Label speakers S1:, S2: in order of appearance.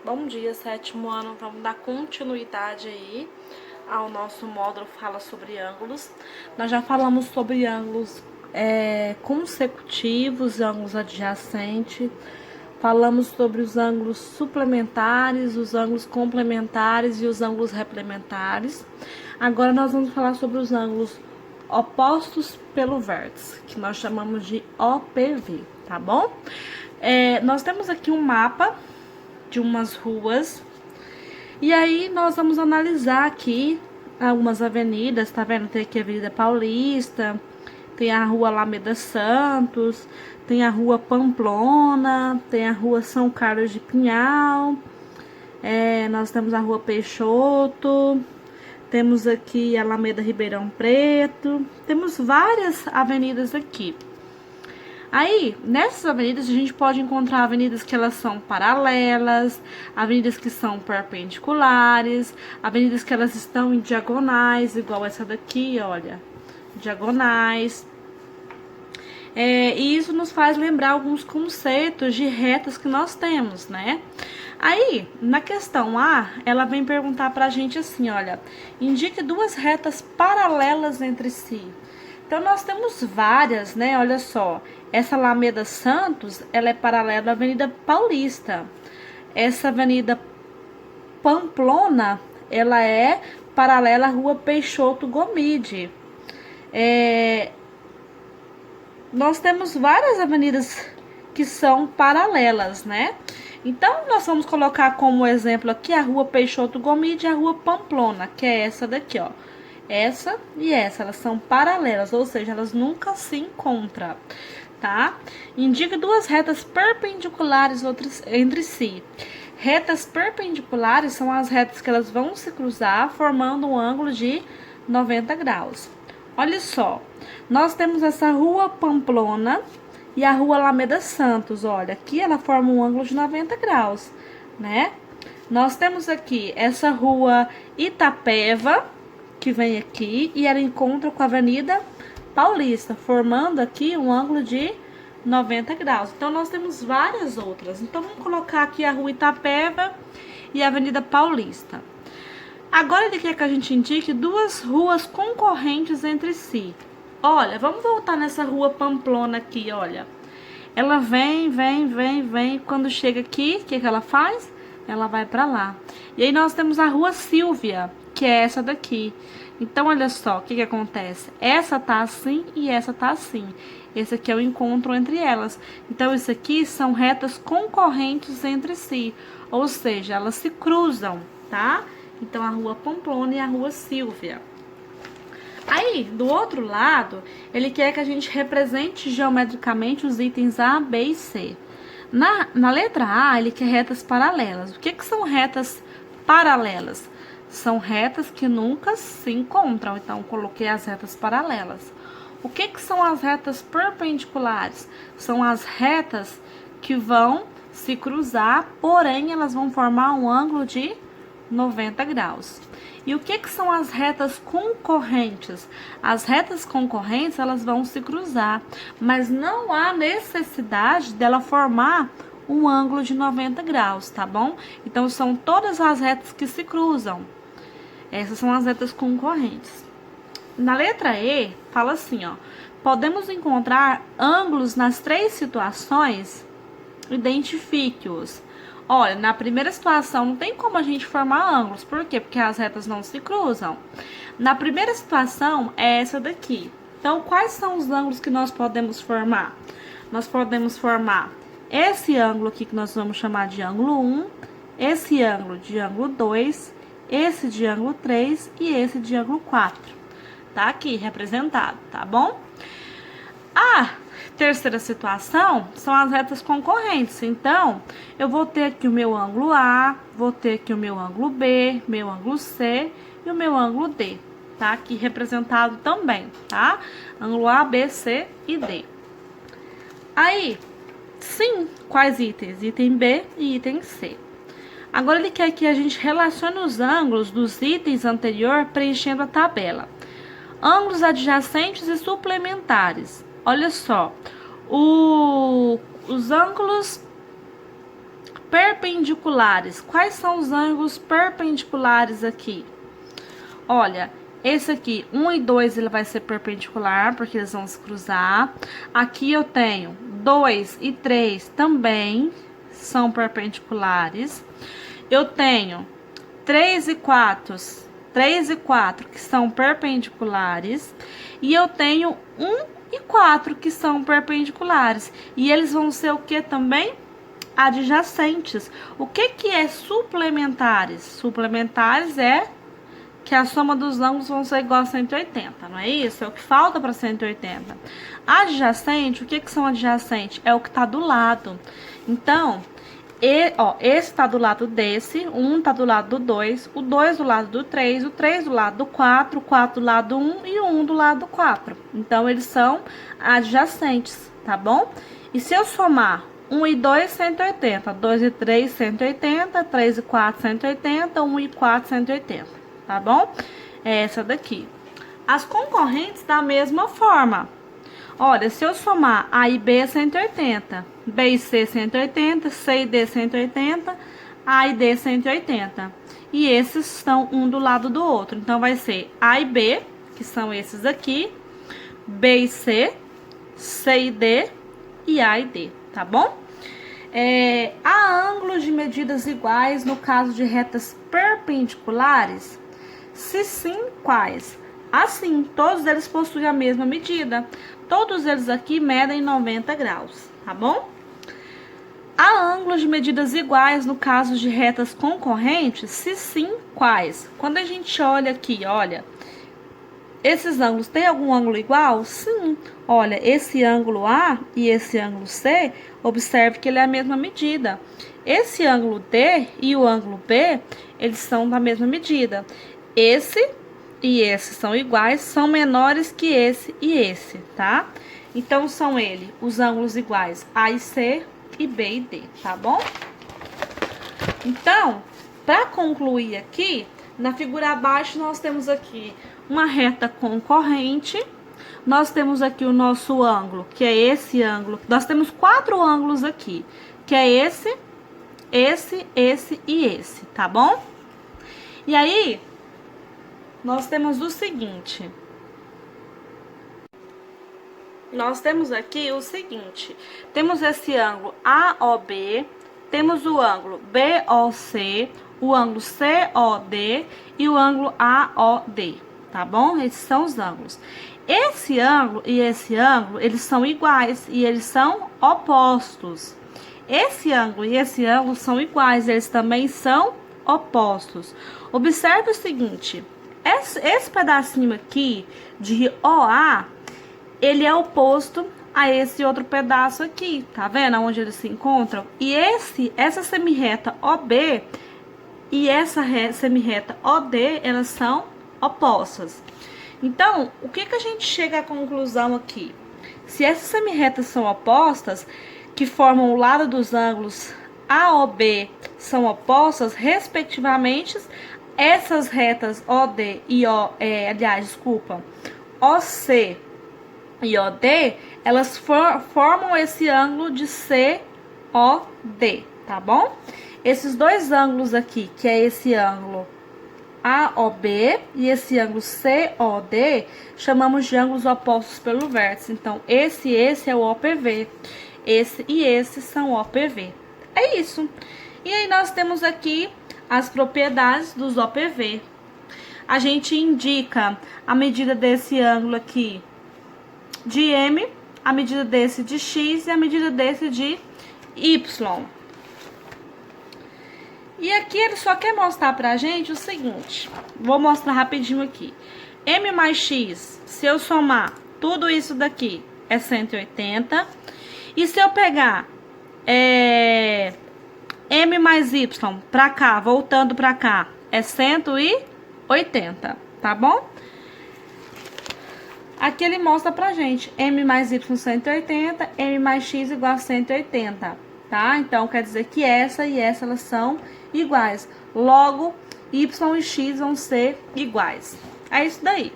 S1: Bom dia, sétimo ano. Vamos dar continuidade aí ao nosso módulo Fala sobre ângulos. Nós já falamos sobre ângulos consecutivos, ângulos adjacentes. Falamos sobre os ângulos suplementares, os ângulos complementares e os ângulos replementares. Agora nós vamos falar sobre os ângulos opostos pelo vértice, que nós chamamos de OPV, tá bom? Nós temos aqui um mapa de umas ruas, e aí nós vamos analisar aqui algumas avenidas, tá vendo? Tem aqui a Avenida Paulista, tem a Rua Alameda Santos, tem a Rua Pamplona, tem a Rua São Carlos de Pinhal, nós temos a Rua Peixoto, temos aqui a Alameda Ribeirão Preto, temos várias avenidas aqui. Aí, nessas avenidas, a gente pode encontrar avenidas que elas são paralelas, avenidas que são perpendiculares, avenidas que elas estão em diagonais, igual essa daqui, olha, diagonais. E isso nos faz lembrar alguns conceitos de retas que nós temos, né? Aí, na questão A, ela vem perguntar pra gente assim, olha, indique duas retas paralelas entre si. Então, nós temos várias, né? Olha só, essa Alameda Santos, ela é paralela à Avenida Paulista. Essa Avenida Pamplona, ela é paralela à Rua Peixoto Gomide. Nós temos várias avenidas que são paralelas, né? Então, nós vamos colocar como exemplo aqui a Rua Peixoto Gomide e a Rua Pamplona, que é essa daqui, ó. Essa e essa, elas são paralelas, ou seja, elas nunca se encontram, tá? Indica duas retas perpendiculares entre si. Retas perpendiculares são as retas que elas vão se cruzar, formando um ângulo de 90 graus. Olha só, nós temos essa Rua Pamplona e a Rua Alameda Santos, olha, aqui ela forma um ângulo de 90 graus, né? Nós temos aqui essa Rua Itapeva, que vem aqui, e ela encontra com a Avenida Paulista, formando aqui um ângulo de 90 graus. Então, nós temos várias outras. Então, vamos colocar aqui a Rua Itapeva e a Avenida Paulista. Agora, ele quer que a gente indique duas ruas concorrentes entre si. Olha, vamos voltar nessa Rua Pamplona aqui, olha. Ela vem. Quando chega aqui, o que ela faz? Ela vai para lá. E aí, nós temos a Rua Silvia, que é essa daqui. Então, olha só, o que acontece? Essa tá assim e essa tá assim. Esse aqui é o encontro entre elas. Então, isso aqui são retas concorrentes entre si. Ou seja, elas se cruzam, tá? Então, a Rua Pamplona e a Rua Silvia. Aí, do outro lado, ele quer que a gente represente geometricamente os itens A, B e C. Na letra A, ele quer retas paralelas. O que são retas paralelas? São retas que nunca se encontram, então coloquei as retas paralelas. O que são as retas perpendiculares? São as retas que vão se cruzar, porém elas vão formar um ângulo de 90 graus. E o que são as retas concorrentes? As retas concorrentes, elas vão se cruzar, mas não há necessidade dela formar um ângulo de 90 graus, tá bom? Então, são todas as retas que se cruzam. Essas são as retas concorrentes. Na letra E, fala assim, ó. Podemos encontrar ângulos nas três situações? Identifique-os. Olha, na primeira situação não tem como a gente formar ângulos. Por quê? Porque as retas não se cruzam. Na primeira situação é essa daqui. Então, quais são os ângulos que nós podemos formar? Nós podemos formar esse ângulo aqui que nós vamos chamar de ângulo 1, esse ângulo de ângulo 2, esse de ângulo 3 e esse de ângulo 4. Tá aqui representado, tá bom? A terceira situação são as retas concorrentes. Então, eu vou ter aqui o meu ângulo A, vou ter aqui o meu ângulo B, meu ângulo C e o meu ângulo D. Tá aqui representado também, tá? Ângulo A, B, C e D. Aí, sim, quais itens? Item B e item C. Agora, ele quer que a gente relacione os ângulos dos itens anteriores preenchendo a tabela. Ângulos adjacentes e suplementares. Olha só, os ângulos perpendiculares. Quais são os ângulos perpendiculares aqui? Olha, esse aqui, 1 e 2, ele vai ser perpendicular, porque eles vão se cruzar. Aqui eu tenho 2 e 3 também são perpendiculares. Eu tenho 3 e 4 que são perpendiculares. E eu tenho 1 e 4 que são perpendiculares. E eles vão ser o que também? Adjacentes. O que é suplementares? Suplementares é que a soma dos ângulos vão ser igual a 180, não é isso? É o que falta para 180. Adjacente, o que são adjacentes? É o que está do lado. Então, esse está do lado desse, um está do lado do 2, o 2 do lado do 3, o 3 do lado do 4, o 4 do lado do 1 e o 1 do lado do 4. Então, eles são adjacentes, tá bom? E se eu somar 1 e 2, 180, 2 e 3, 180, 3 e 4, 180, 1 e 4, 180, tá bom? É essa daqui. As concorrentes da mesma forma. Olha, se eu somar A e B, 180, B e C, 180, C e D, 180, A e D, 180. E esses estão um do lado do outro. Então, vai ser A e B, que são esses aqui, B e C, C e D e A e D, tá bom? Há ângulos de medidas iguais no caso de retas perpendiculares? Se sim, quais? Assim, todos eles possuem a mesma medida. Todos eles aqui medem 90 graus, tá bom? Há ângulos de medidas iguais no caso de retas concorrentes? Se sim, quais? Quando a gente olha aqui, olha, esses ângulos, tem algum ângulo igual? Sim. Olha, esse ângulo A e esse ângulo C, observe que ele é a mesma medida. Esse ângulo D e o ângulo B, eles são da mesma medida. Esse e esse são iguais, são menores que esse e esse, tá? Então, são os ângulos iguais A e C e B e D, tá bom? Então, para concluir aqui, na figura abaixo nós temos aqui uma reta concorrente. Nós temos aqui o nosso ângulo, que é esse ângulo. Nós temos 4 ângulos aqui, que é esse e esse, tá bom? E aí, nós temos o seguinte. Nós temos aqui o seguinte. Temos esse ângulo AOB, temos o ângulo BOC, o ângulo COD e o ângulo AOD, tá bom? Esses são os ângulos. Esse ângulo e esse ângulo, eles são iguais e eles são opostos. Esse ângulo e esse ângulo são iguais, eles também são opostos. Observe o seguinte, esse pedacinho aqui de OA, ele é oposto a esse outro pedaço aqui, tá vendo? Onde eles se encontram. E essa semirreta OB e essa semirreta OD, elas são opostas. Então, o que a gente chega à conclusão aqui? Se essas semirretas são opostas, que formam o lado dos ângulos AOB são opostas, respectivamente, essas retas OD e OC e OD, elas formam esse ângulo de COD, tá bom? Esses dois ângulos aqui, que é esse ângulo AOB e esse ângulo COD, chamamos de ângulos opostos pelo vértice. Então, esse é o OPV. Esse e esse são OPV. É isso. E aí, nós temos aqui as propriedades dos OPV. A gente indica a medida desse ângulo aqui de M, a medida desse de X e a medida desse de Y. E aqui ele só quer mostrar pra gente o seguinte, vou mostrar rapidinho aqui. M mais X, se eu somar tudo isso daqui, é 180. E se eu pegar M mais Y pra cá, voltando pra cá, é 180, tá bom? Aqui ele mostra pra gente M mais Y 180, M mais X igual a 180, tá? Então, quer dizer que essa e essa, elas são iguais. Logo, Y e X vão ser iguais. É isso daí.